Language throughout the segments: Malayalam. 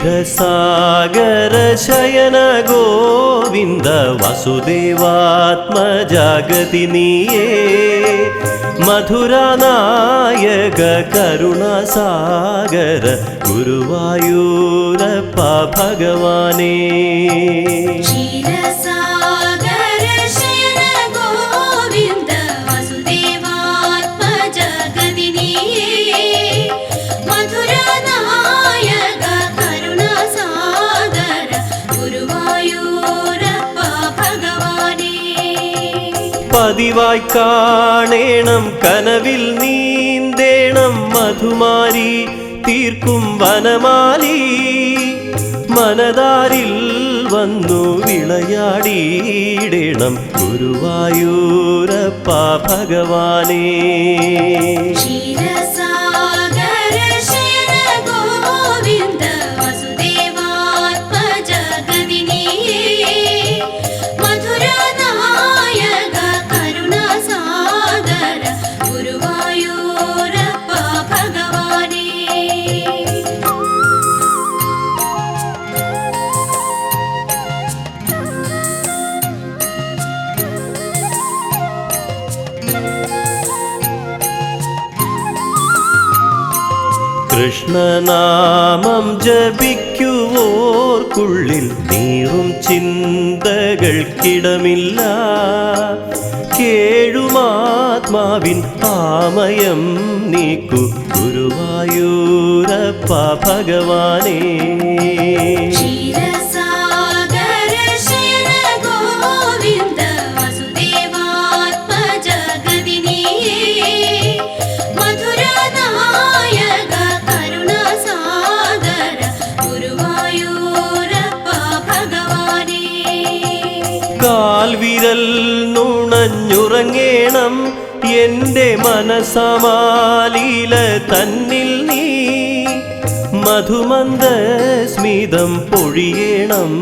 क्षीरसागर शयन गोविन्द वसुदेवात्मजागति नीये मधुरानायक करुणासागर गुरुवायूरप्प भगवाने പതിവായി കാണേണം കനവിൽ നീന്തേണം മധുമാരി തീർക്കും വനമാലി മനതാരിൽ വന്നു വിളയാടിയിടണം ഗുരുവായൂരപ്പ ഭഗവാനേ കൃഷ്ണനാമം ജപിക്കുവോർക്കുള്ളിൽ നീറും ചിന്തകൾക്കിടമില്ല കേഴുമാത്മാവിൻ ആമയം നീക്കു ഗുരുവായൂരപ്പ ഭഗവാനേ കാൽവിരൽ നുണഞ്ഞുറങ്ങേണം എൻ്റെ മനസമാലീല തന്നിൽ നീ മധുമന്ദ സ്മിതം പൊഴിയേണം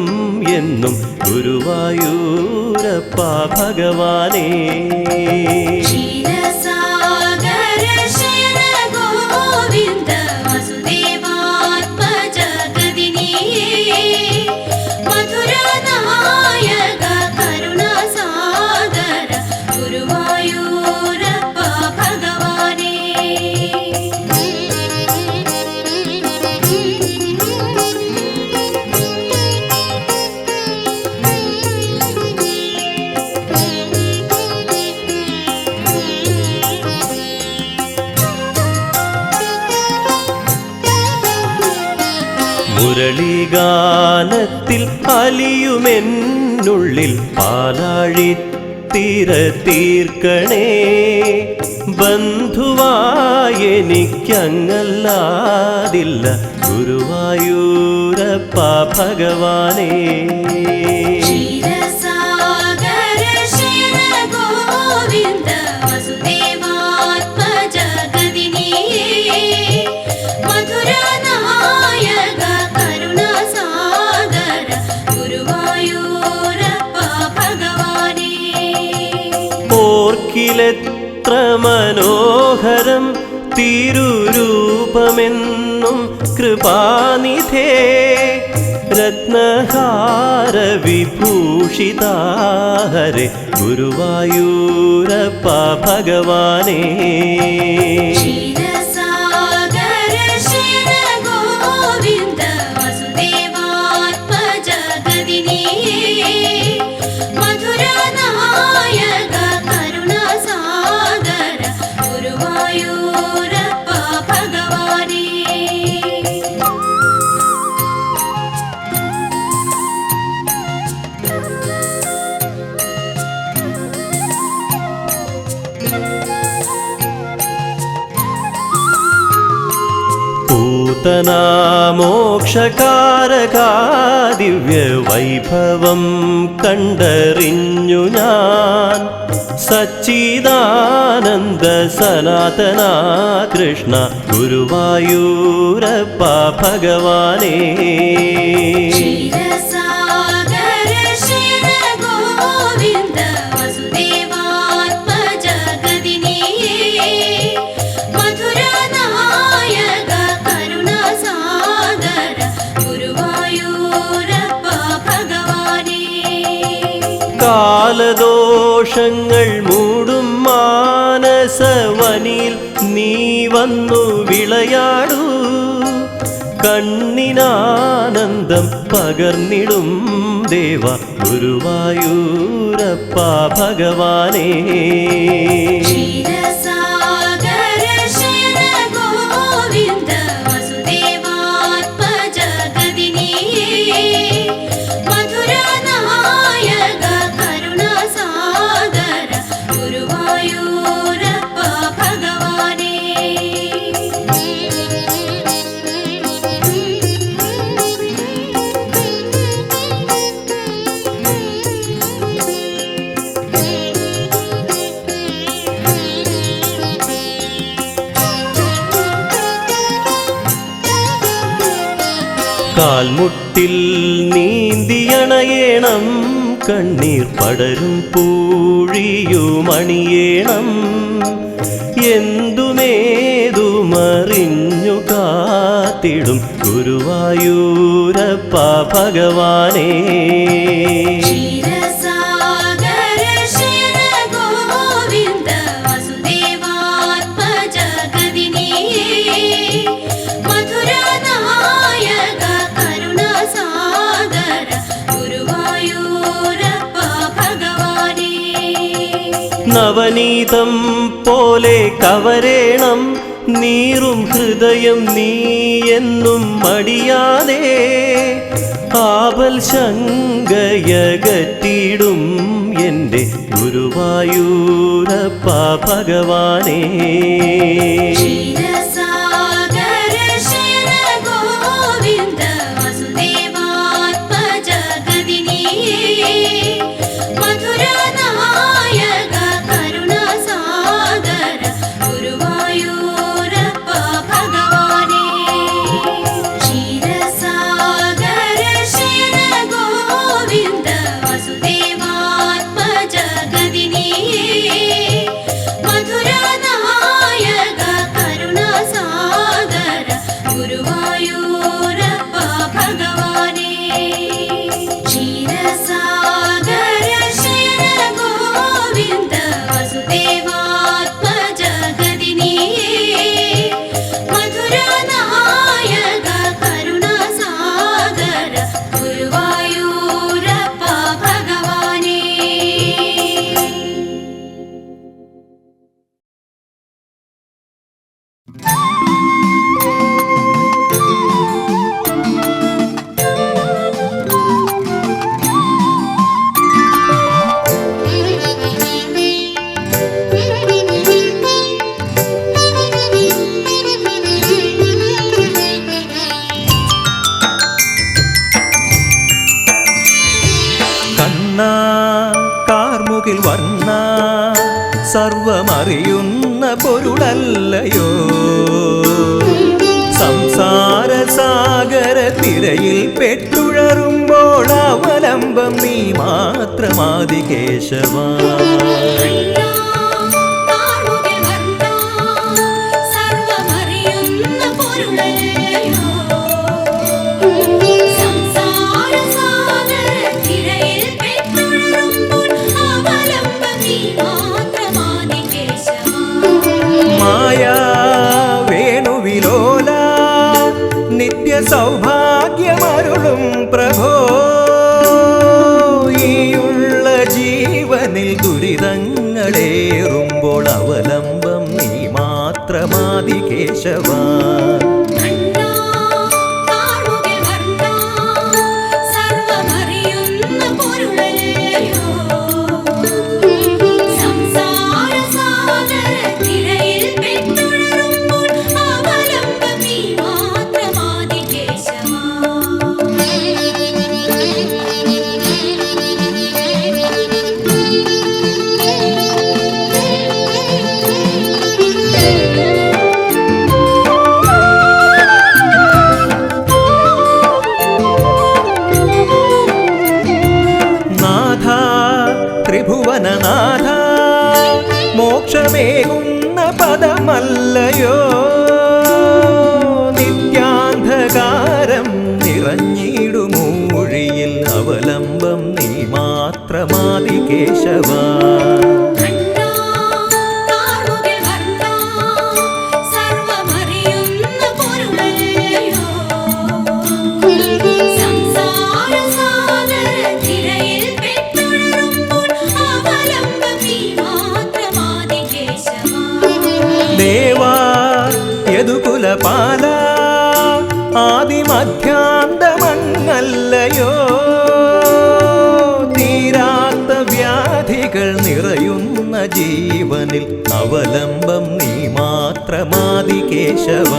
എന്നും ഗുരുവായൂരപ്പ ഭഗവാനേ മുരളീഗാനത്തിൽ അലിയുമെന്നുള്ളിൽ പാലാഴിത്തിര തീർക്കണേ ബന്ധുവായെനിക്കങ്ങല്ലാതില്ല ഗുരുവായൂരപ്പ ഭഗവാനേ ഓർക്കിലെത്ര മനോഹരം തിരുരൂപമെന്നും കൃപാനിധേ രത്നഹാര വിഭൂഷിതാഹരെ ഗുരുവായൂരപ്പ ഭഗവാനേ മോക്ഷകാരകാ ദിവ്യ വൈഭവം കണ്ടറിഞ്ഞു ഞാൻ സച്ചിദാനന്ദ സനാതന കൃഷ്ണ ഗുരുവായൂരപ്പ ഭഗവാനേ ഗുരു കാലദോഷങ്ങൾ മൂടും മാനസവനിൽ നീ വന്നു വിളയാടൂ. കണ്ണിനാനന്ദം പകർന്നിടും ദേവ ഗുരുവായൂരപ്പ ഭഗവാനേ. കാൽമുട്ടിൽ നീന്തിയണയേണം, കണ്ണീർ പടരും പൂഴിയുമണിയേണം. എന്തുമേതുമറിഞ്ഞു കാത്തിടും ഗുരുവായൂരപ്പ ഭഗവാനേ. നവനീതം പോലെ കവരേണം നീറും ഹൃദയം നീ എന്നും മടിയാതെ. ആപൽ ശങ്കയകറ്റിടും എൻ്റെ ഗുരുവായൂരപ്പ ഭഗവാനേ. കാർമുകിൽ വർണ്ണ സർവമറിയുന്ന പൊരുളല്ലയോ. സംസാര സാഗര തിരയിൽ പെട്ടുഴറുമ്പോൾ അവലംബം നീ മാത്രമാദി കേശവ. സൗഭാഗ്യമരുളും പ്രഭോ, ഈയുള്ള ജീവനിൽ ദുരിതങ്ങളേറുമ്പോൾ അവലംബം നീ മാത്രമാദി കേശവ. ത്രിഭുവനനാഥ മോക്ഷമേകുന്ന പദമല്ലയോ. നിത്യാന്ധകാരം നിറഞ്ഞിടുമൂഴിയിൽ അവലംബം നീ മാത്രം മാത്രമാദി കേശവ. ദേവാ യദുകുലപാല ആദിമധ്യാന്തമങ്ങല്ലയോ, തീരാത്ത വ്യാധികൾ നിറയുന്ന ജീവനിൽ അവലംബം നീ മാത്രമാദി കേശവ.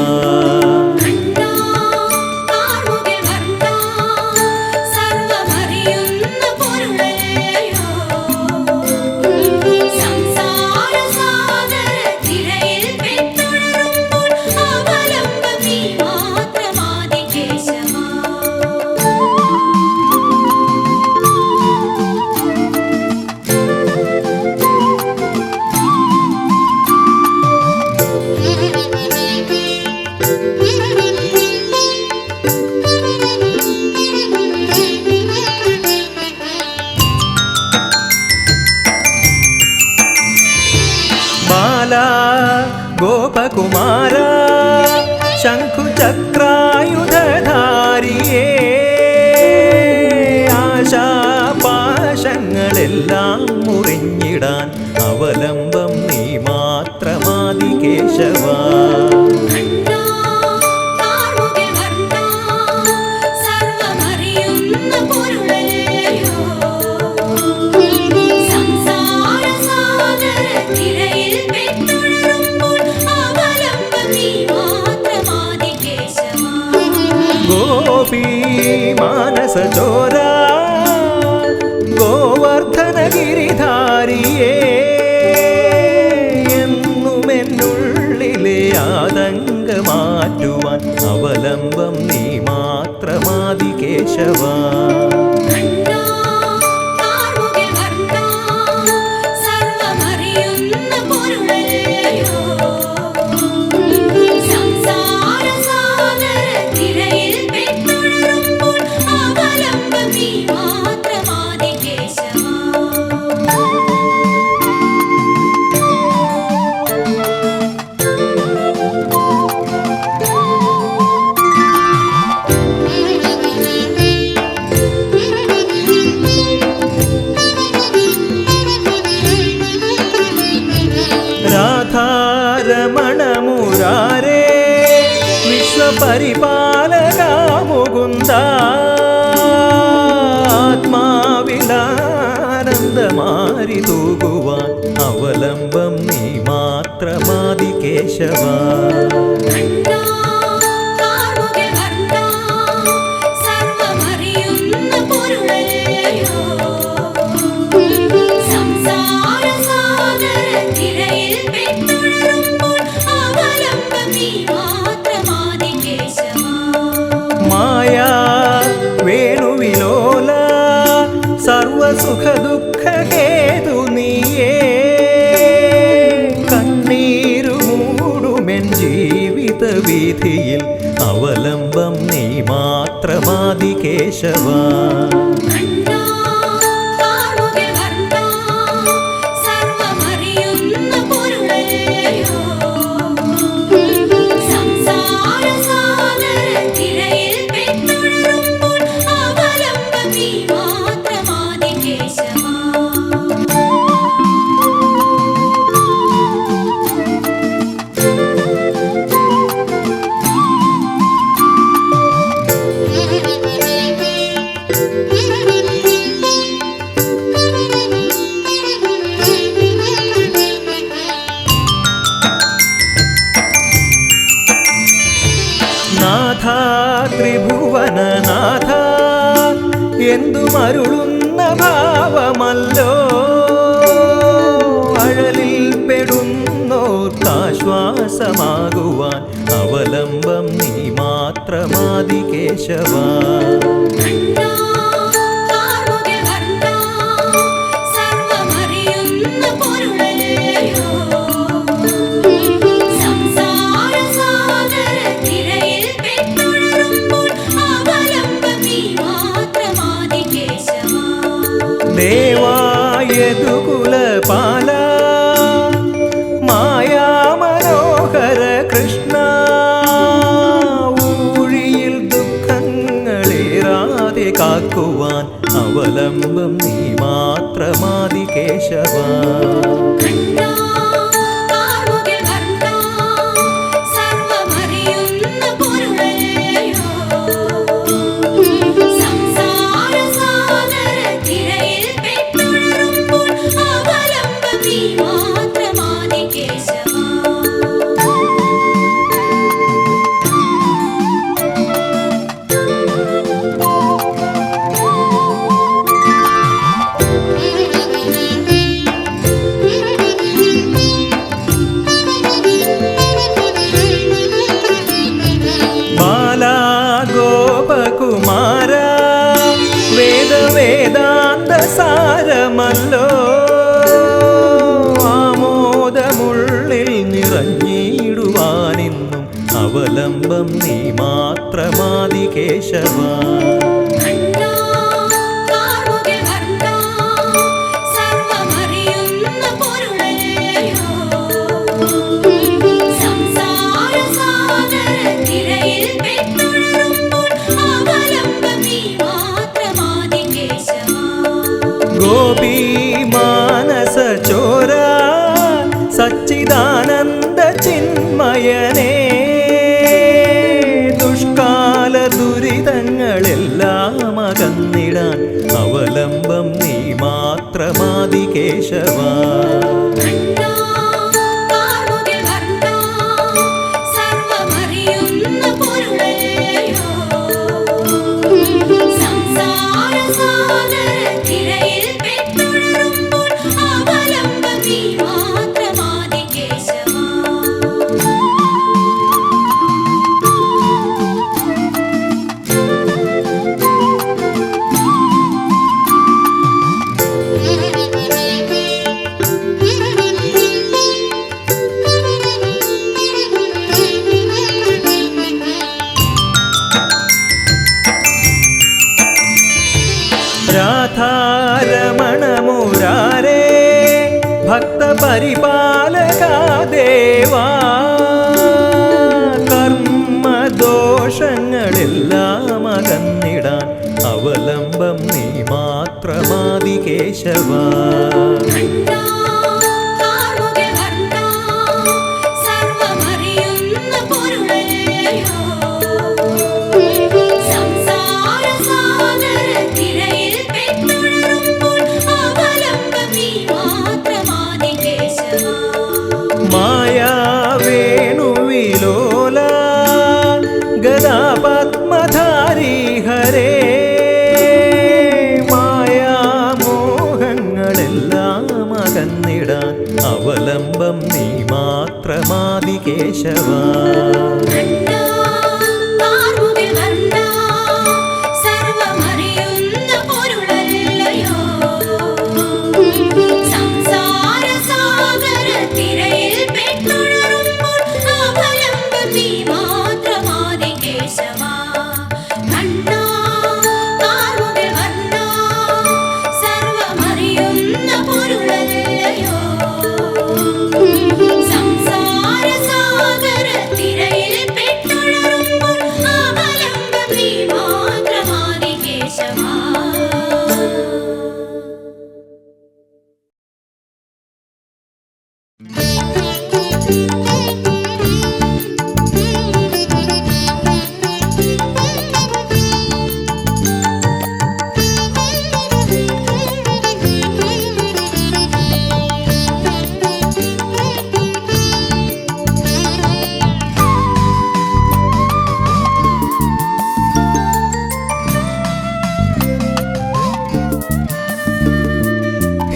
ഗോപകുമാര ശംഖുചക്രായുധധാരിയേ, ആശാപാശങ്ങളെല്ലാം മുറിഞ്ഞിടാൻ അവലംബം നീ മാത്രമാദി കേശവ. ഗോപീ മാനസചോര ഗോവർദ്ധനഗിരിധാരിയേ, എന്നുമെന്നുള്ളിലെ ആതങ്കമാറ്റുവാൻ അവലംബം നീ മാത്രമാദി കേശവ. രാധാരമണമുരാരേ വിശ്വപരിപാലക മുകുന്ദ, ആത്മാവിലാനന്ദമാരി തൂകുവാൻ അവലംബം നീ മാത്രമാദി കേശവ. വേണുവിലോല സർവസുഖദുഃഖഹേതു നീയേ, കണ്ണീരു മൂടുമെൻ ജീവിത വീഥിയിൽ അവലംബം നീ മാത്രമാദി കേശവ. നാഥ ത്രിഭുവനനാഥ എന്തുമരുളുന്ന ഭാവമല്ലോ, അഴലിൽ പെടുന്നോർക്കാശ്വാസമാകുവാൻ അവലംബം നീ മാത്രമാദി കേശവ. ദേവാ യദുകുലപാല മായാമനോഹര കൃഷ്ണ ഊഴിയിൽ ദുഃഖങ്ങളേറാതെ കാക്കുവാൻ അവലംബം നീ മാത്രമാദി കേശവ. ഗോപകുമാര വേദാന്ത സാരമല്ലോ ആമോദമുള്ളിൽ നിറഞ്ഞിടുവാനിന്നും അവലംബം നീ മാത്രമാദി കേശവ. ഗോപീ മാനസ ചോര സച്ചിദാനന്ദ ചിന്മയനേ ദുഷ്കാല ദുരിതങ്ങളെല്ലാം അകന്നിടാൻ അവലംബം നീ മാത്രമാദി കേശവ. രാധാരമണ മുരാരേ ഭക്ത പരിപാലക ദേവാ കർമ്മദോഷങ്ങളെല്ലാം അകന്നിടാൻ അവലംബം നീ മാത്രമാദി കേശവ. മായാവേണുവിലോല ഗദാപത്മധാരി ഹരേ മായാമോഹങ്ങളെല്ലാം അകന്നിടാൻ അവലംബം നീ മാത്രമാദി കേശവ.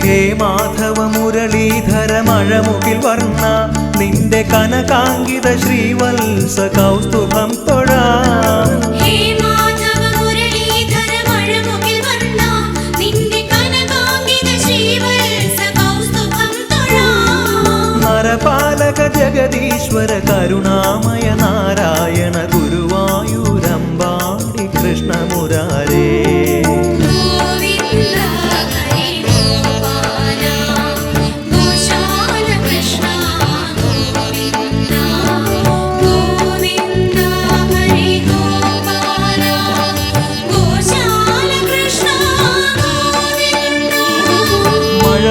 ഹേ മാധവ മുരളീധര മഴമുകിൽ വർണ്ണ നിന്റെ കനകാങ്കിത ശ്രീവത്സ കൗസ്തുഭം തൊഴാം. നരപാലക ജഗദീശ്വര കരുണാമയ നാരായണ ഗുരുവായൂരമ്പാടി കൃഷ്ണമുരാരേ.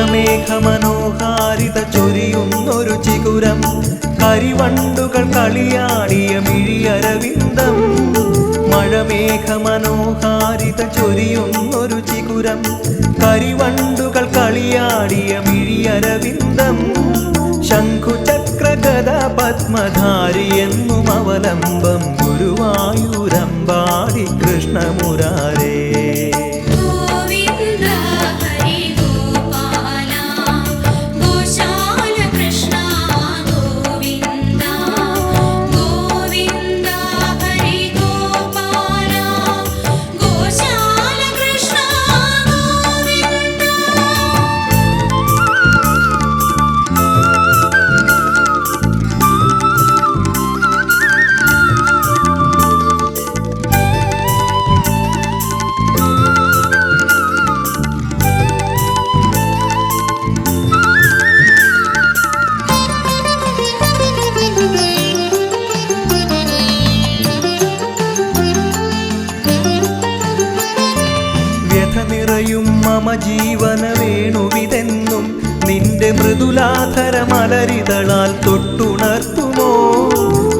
മഴമേഘമനോഹാരിത ചൊരിയുന്നൊരു ചിഗുരം കരിവണ്ടുകൾ കളിയാടിയ മിഴിയരവിന്ദം മഴമേഘമനോഹാരിത ചൊരിയുന്നൊരു ചിഗുരം കരിവണ്ടുകൾ കളിയാടിയ മിഴിയരവിന്ദം ശംഖുചക്രഗദ പത്മധാരി എന്നും അവലംബം ഗുരുവായൂരമ്പാടി കൃഷ്ണമുരാരേ നിറയും മമ ജീവന വേണുവിതെന്നും നിന്റെ മൃദുലാധര മലരിതളാൽ തൊട്ടുണർത്തുമോ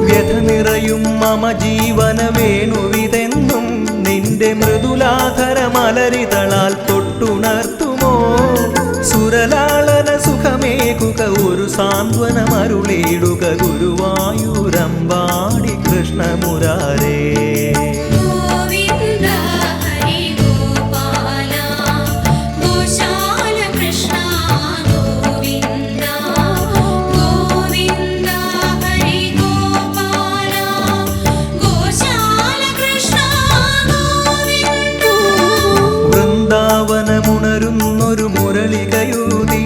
വ്യഥ നിറയും മമ ജീവന വേണുവിതെന്നും നിന്റെ മൃദുലാധര മലരിതളാൽ തൊട്ടുണർത്തുമോ സുരലാളന സുഖമേകുക ഒരു സാന്ത്വനമരുളിടുക ഗുരുവായൂരമ്പാടി കൃഷ്ണമുരാരേ വൃന്ദാവനമുണരുന്നൊരു മുരളികയൂതി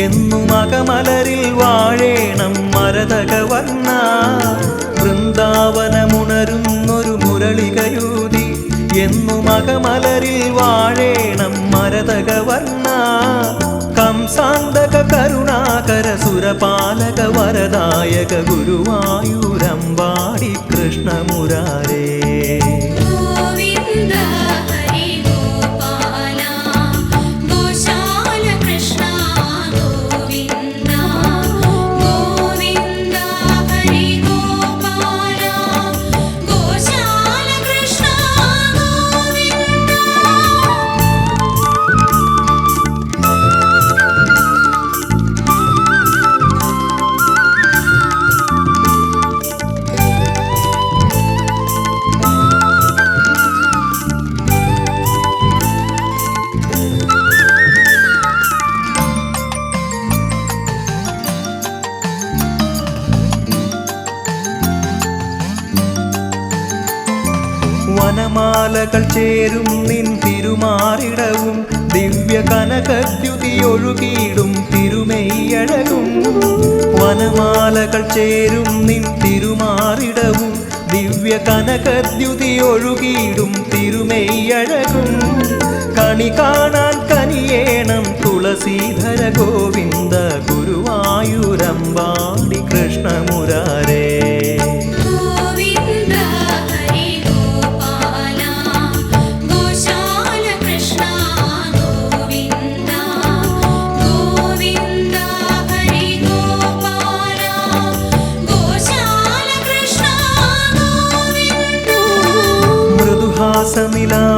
എന്നും അകമലരിൽ വാഴേണം മരതകവർണ്ണ വൃന്ദാവനമുണരുന്നൊരു മുരളികയൂതി എന്നും അകമലരിൽ വാഴേണം മരതകവർണ്ണ കംസാന്തക കരുണാകര സുരപാലക വരദായക ഗുരുവായൂരമ്പാടി കൃഷ്ണമുരാരേ വനമാലകൾ ചേരും നിൻ തിരുമാറിടവും ദിവ്യ കനകദ്യുതിയൊഴുകിയിടും തിരുമെയ്യഴകും വനമാലകൾ ചേരും നിൻ തിരുമാറിടവും ദിവ്യ കനകദ്യുതിയൊഴുകിയിടും തിരുമെയ്യഴകും കണി കാണാൻ കനിയേണം തുളസീധര ഗോവിന്ദ ഗുരുവായൂരമ്പാടി കൃഷ്ണമുരാരേ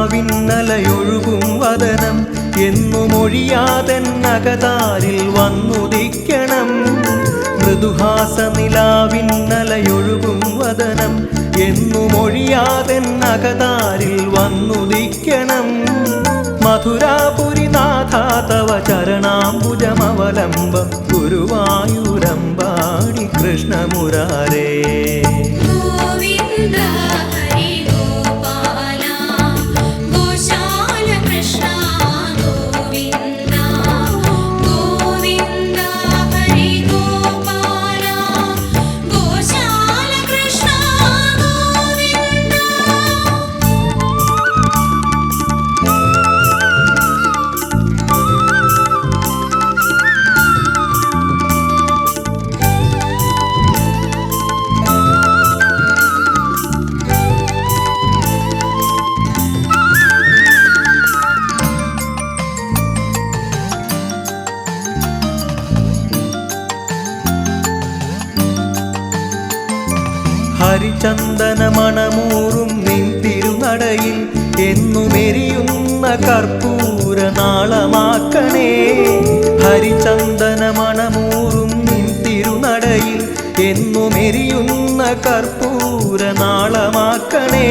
മൃദുഹാസനിലാവിന്നലയൊഴുകും വദനം എന്നുമൊഴിയാതെന്നകതാരിൽ വന്നുദിക്കണം മൃദുഹാസനിലാവിന്നലയൊഴുകും വദനം എന്നുമൊഴിയാതെന്നകതാരിൽ വന്നുദിക്കണം മധുരാപുരിനാഥ തവ ചരണാംബുജമവലംബം ഗുരുവായൂരമ്പാടി കൃഷ്ണമുരാരേ ഹരിചന്ദന മണമൂറും നിൻ തിരുനടയിൽ എന്നുമെരിയുന്ന കർപ്പൂര നാളമാക്കണേ. ഹരിചന്ദന മണമൂറും നിൻ തിരുനടയിൽ എന്നുമെരിയുന്ന കർപ്പൂര നാളമാക്കണേ.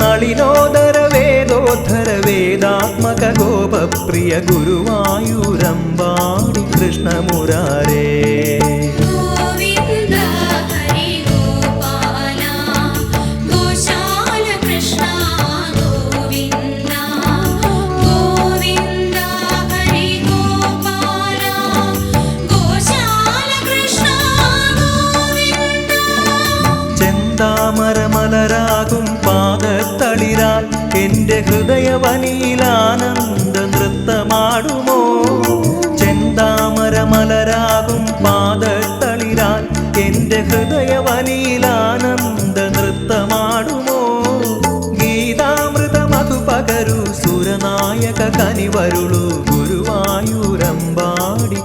നളിനോദര വേദോദ്ധര വേദാത്മക ഗോപപ്രിയ ഗുരുവായൂരമ്പാടി കൃഷ്ണമുരാരേ. താമരമലരാകും പാദത്തളിരാൽ എൻ്റെ ഹൃദയവനിയിലാനന്ദ നൃത്തമാടുമോ. ചെന്താമരമലരാകും പാദത്തളിരാൽ എൻ്റെ ഹൃദയവനിയിലാനന്ദ നൃത്തമാടുമോ. ഗീതാമൃത മധു പകരു സുരനായക കനിവരുളു ഗുരുവായൂരമ്പാടി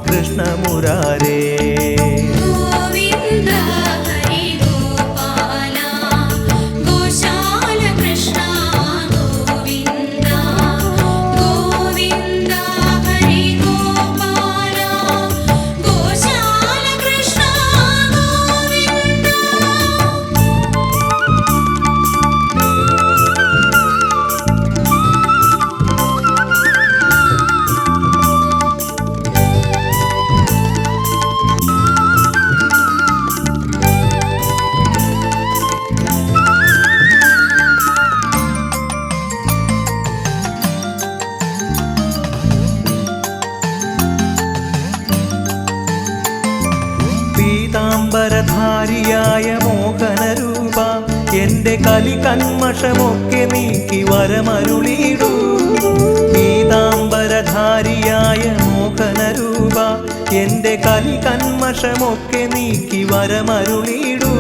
കൃഷ്ണമുരാരേ. പീതാംബരധാരിയായ മോഹനരൂപ എൻ്റെ കലി കന്മഷമൊക്കെ നീക്കി വരമരുളിടൂ. പീതാംബരധാരിയായ മോഹനരൂപ എൻ്റെ കലി കന്മഷമൊക്കെ നീക്കി വരമരുളിടൂ.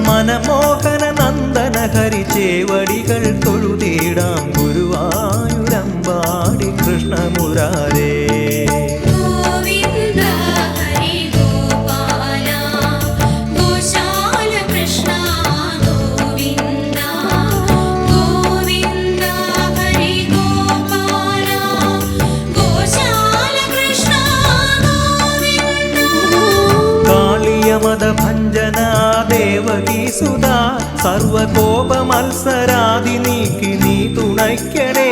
മനമോഹന നന്ദന ഹരിചേവടികൾ തൊഴുതീടാം ഗുരുവായൂരമ്പാടി കൃഷ്ണമുരാരേ. മദഭഞ്ജന ദേവകീ സുധാ സർവകോപ മത്സരാദി നീക്കി നീ തുണയ്ക്കണേ.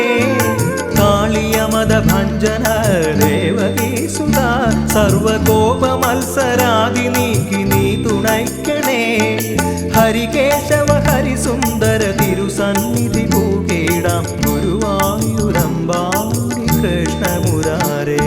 കാളിയമദഭഞ്ജന ദേവകീ സുധാ സർവകോപ മത്സരാദി നീക്കി നീ തുണയ്ക്കണേ. ഹരികേശവ ഹരിസുന്ദര തിരുസന്നിധി പൂകേടാം ഗുരുവായൂരമ്പാടി കൃഷ്ണമുരാരേ.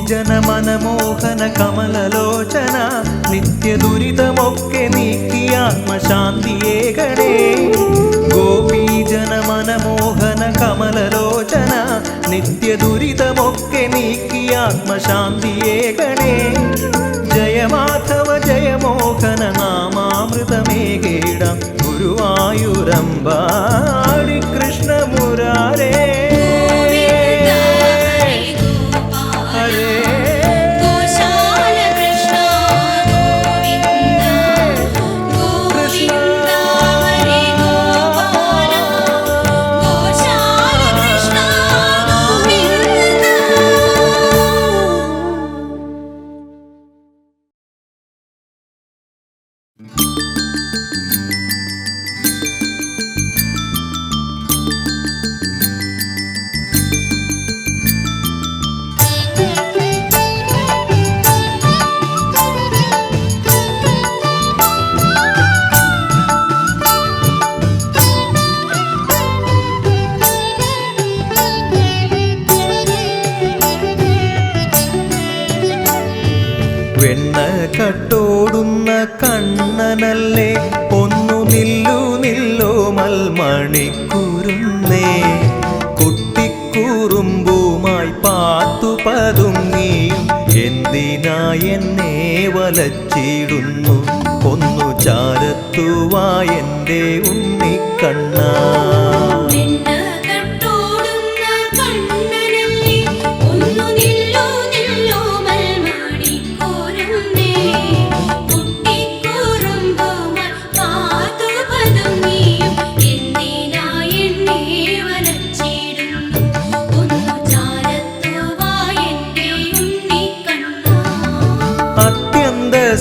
ജനമനമോഹന കമലലോചന നിത്യ ദുരിതമൊക്കെ നീക്കി ആത്മശാന്തിയേകണേ. ഗോപീജനമനമോഹന കമലലോചന നിത്യ ദുരിതമൊക്കെ നീക്കി ആത്മശാന്തിയേകണേ. ജയമാധവ ജയമോഹന നാമാമൃതമേകേടാം ഗുരുവായൂരമ്പാടി കൃഷ്ണമുരാരേ. വെണ്ണ കട്ടോടുന്ന കണ്ണനല്ലേ ഒന്നു നില്ലു നില്ലോ മൽമണിക്കുരുന്നേ കുട്ടിക്കുറുമ്പുമായി പാത്തു പതുങ്ങിയും എന്തിനാ എന്നെ വലച്ചിടുന്നു ഒന്നു ചാരത്തുവായെൻ്റെ ഉണ്ണിക്കണ്ണാ.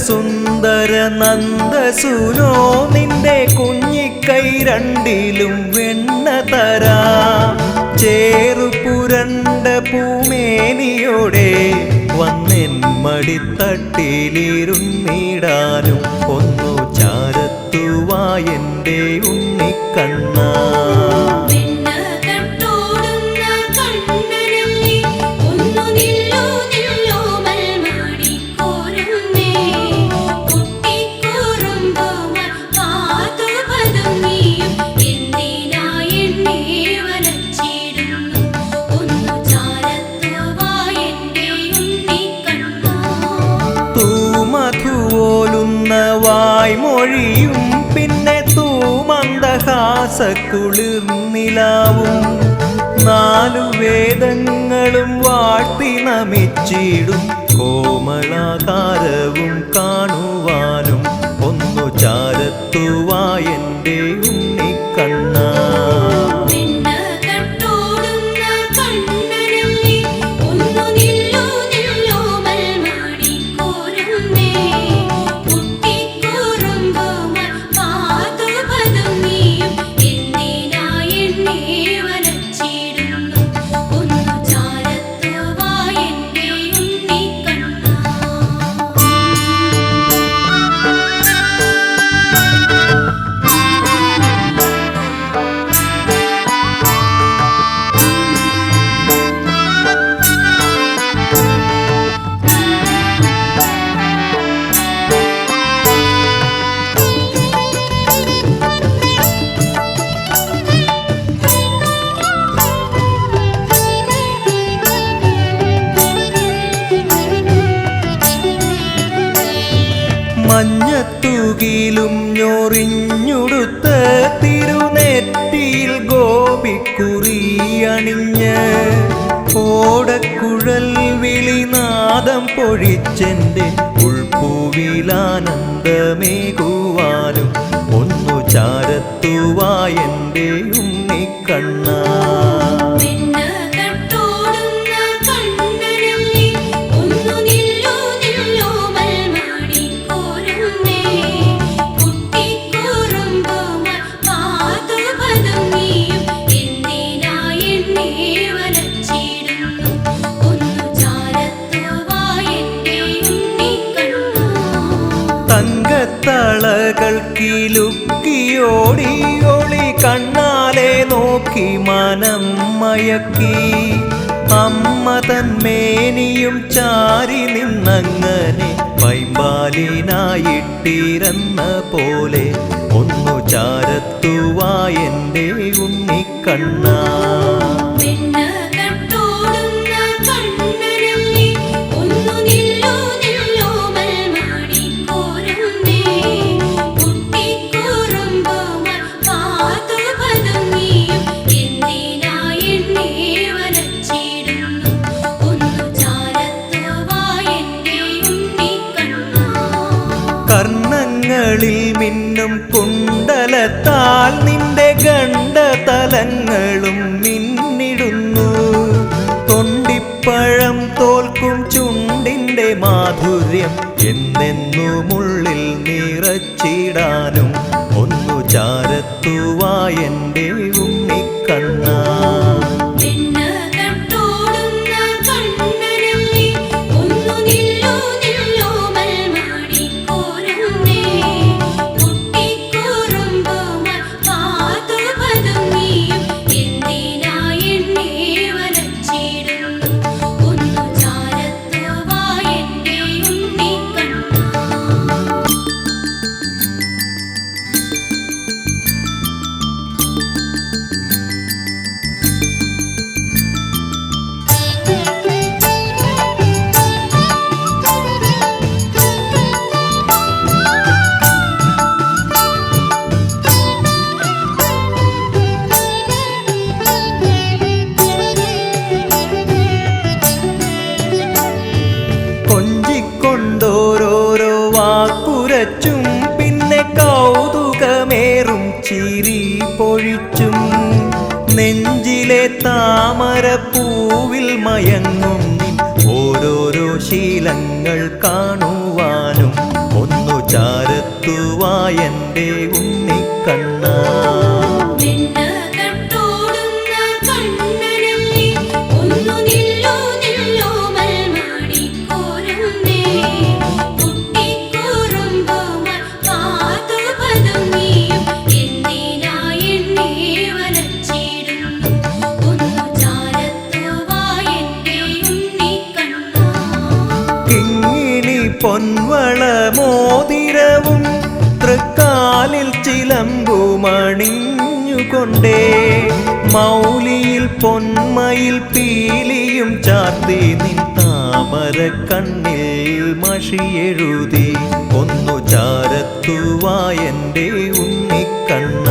സുന്ദര നന്ദസുനോ നിന്റെ കുഞ്ഞിക്കൈ രണ്ടിലും വെണ്ണ തരാം ചേറുപുരണ്ട പൂമേനിയോടെ വന്നെൻ മടിത്തട്ടിലിരുന്നിടാനും ഒന്നു ചാരത്തുവായെൻ്റെ ഉണ്ണിക്കണ്ണാ. വായ്മൊഴിയും പിന്നെ തൂമന്ദഹാസക്കുളിർനിലാവും നാലു വേദങ്ങളും വാഴ്ത്തി നമിച്ചിടും കോമളാകാരവും കാണുവാനും ഒന്നു ചാരത്തുവായെൻ്റെ ഉണ്ണിക്കണ്ണാ. മഞ്ഞത്തൂകിലും ഞൊറിഞ്ഞുടുത്ത തിരുനെറ്റിയിൽ ഗോപിക്കുറിയണിഞ്ഞ് ഓടക്കുഴൽ വിളിനാദം പൊഴിച്ചെൻ്റെ ഉൾപ്പൂവിലാനന്ദമേകുവാനും ഒന്നു ചാരത്തുവായെൻ്റെ ഉണ്ണിക്കണ്ണാ. തങ്കത്തളകൾക്കിലുക്കിയോടി ഒളി കണ്ണാലെ നോക്കി മനം മയക്കി അമ്മ തന്മേനിയും ചാരി നിന്നങ്ങനെ പൈമ്പാലിനായിട്ടിരുന്ന പോലെ ഒന്നു ചാരത്തുവായെൻ്റെ ഉണ്ണിക്കണ്ണാ. കർണങ്ങളിൽ മിന്നും കുണ്ടലത്താൽ നിന്റെ ഗണ്ഡതലങ്ങളും മിന്നിടുന്നു തൊണ്ടിപ്പഴം തോൽക്കും ചുണ്ടിൻ്റെ മാധുര്യം എന്നെന്നുമുള്ളിൽ നിറച്ചിടാനും ഒന്നു ചാരത്തുവായെൻ്റെ ഉണ്ണിക്കണ്ണാ. ിൽ വരച്ചും പിന്നെ കൗതുകമേറും ചിരി പൊഴിച്ചും നെഞ്ചിലെ താമരപ്പൂവിൽ മയങ്ങും നിൻ ഓരോരോ ശീലങ്ങൾ കാണുവാനും ഒന്നു ചാരത്തുവായെൻ്റെ ഉണ്ണിക്കണ്ണ. പൊൻവള മോതിരവും തൃക്കാലിൽ ചിലമ്പുമണിഞ്ഞുകൊണ്ടേ മൗലിയിൽ പൊന്മയിൽ പീലിയും ചാർത്തി നിൻ താമര കണ്ണിൽ മഷിയെഴുതി ഒന്നു ചാരത്തുവായെൻ്റെ ഉണ്ണിക്കണ്ണ.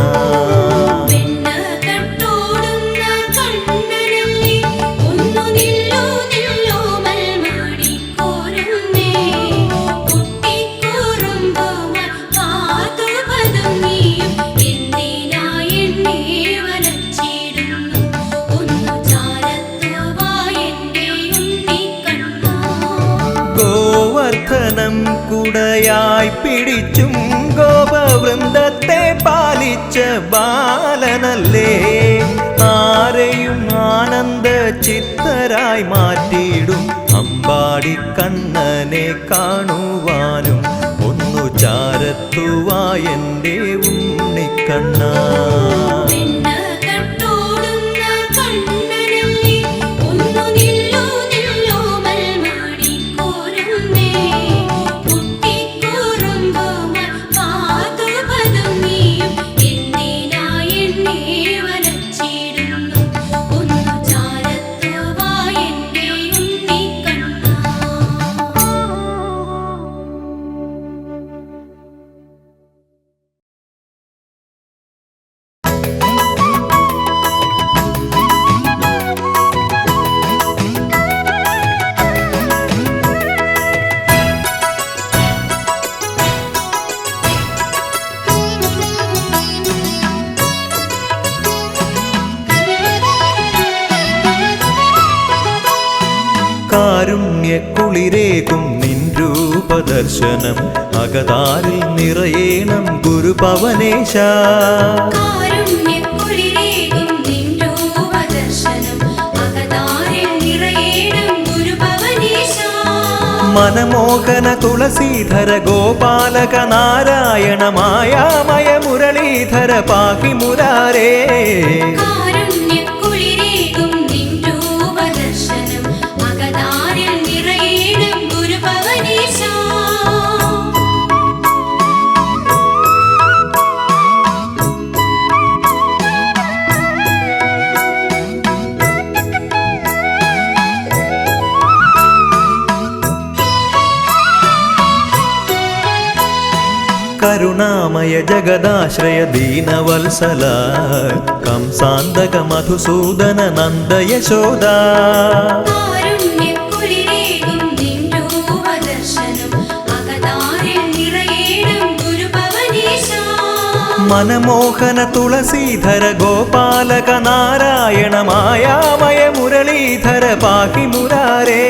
ഗോവർദ്ധനം കുടയായി പിടിച്ചും ഗോപവൃന്ദത്തെ പാലിച്ച ബാലനല്ലേ ആരെയും ആനന്ദ ചിത്തരായി മാറ്റിയിടും അമ്പാടി കണ്ണനെ കാണുവാനും ഒന്നു ചാരത്തുവായെൻ്റെ ഉണ്ണിക്കണ്ണ. കാരുണ്യക്കുളിരേകും നിൻ രൂപദർശനം അകതാരിൽ നിറയേണം ഗുരുപവനേശ. മനമോഹന തുളസീധര ഗോപാലക നാരായണ മായാമയ മുരളീധര പാഹി മുരാരേ. കരുണാമയ ജഗദാശ്രയ ദീനവത്സല കംസാന്തക മധുസൂദന നന്ദ യശോദ. മനമോഹന തുളസീധര ഗോപാലക നാരായണ മായാമയ മുരളീധര പാഹി മുരാരേ.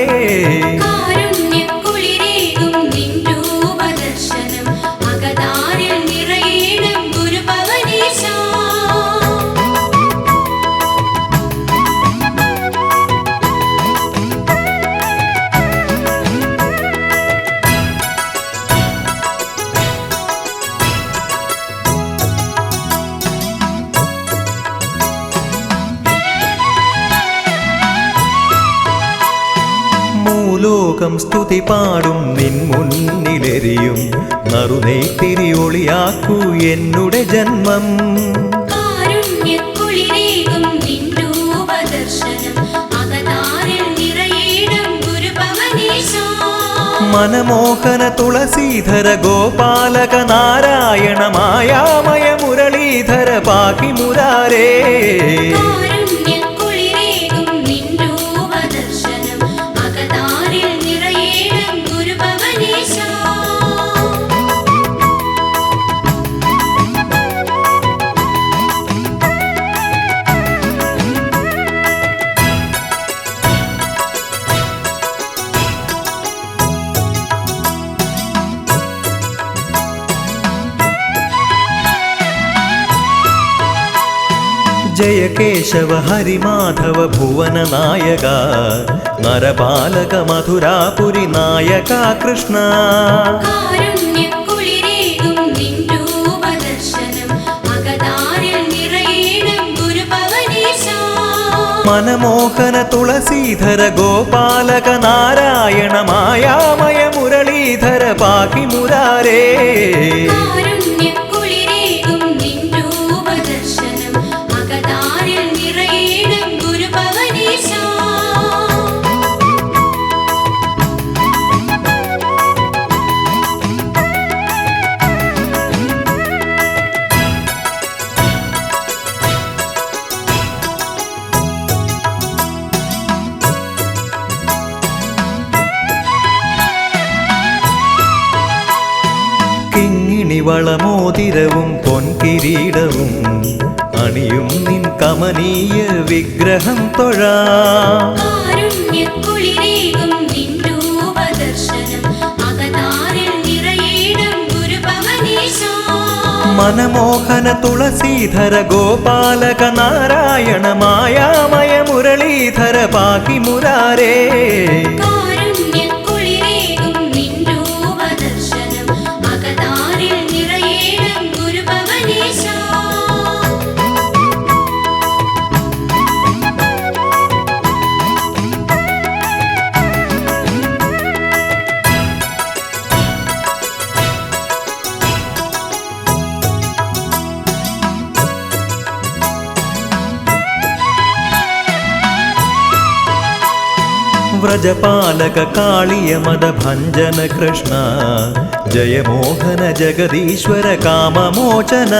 ലോകം സ്തുതി പാടും നിൻ മുന്നിലെരിയും നറുനെയ്ത്തിരി ഒളിയാക്കൂ എന്നുടെ ജന്മം. മനമോഹന തുളസീധര ഗോപാലക നാരായണ മായാമയ മുരളീധര പാഹി മുരാരേ. जय केशव हरिमाधव भुवन नायक नरपालक मधुरापुरी नायक कृष्ण मनमोहन तुलसीधर गोपालक नारायण मायामय मुरलीधर पाहि मुरारे വളമോതിരവും പൊൻകിരീടവും അണിയും നിൻ കമനീയ വിഗ്രഹം തൊഴാം മനമോഹന തുളസീധര ഗോപാലക നാരായണ മായാമയ മുരളീധര പാഹി മുരാരേ व्रजपालक कालिय मद भंजन कृष्ण जय मोहन जगदीश्वर काममोचन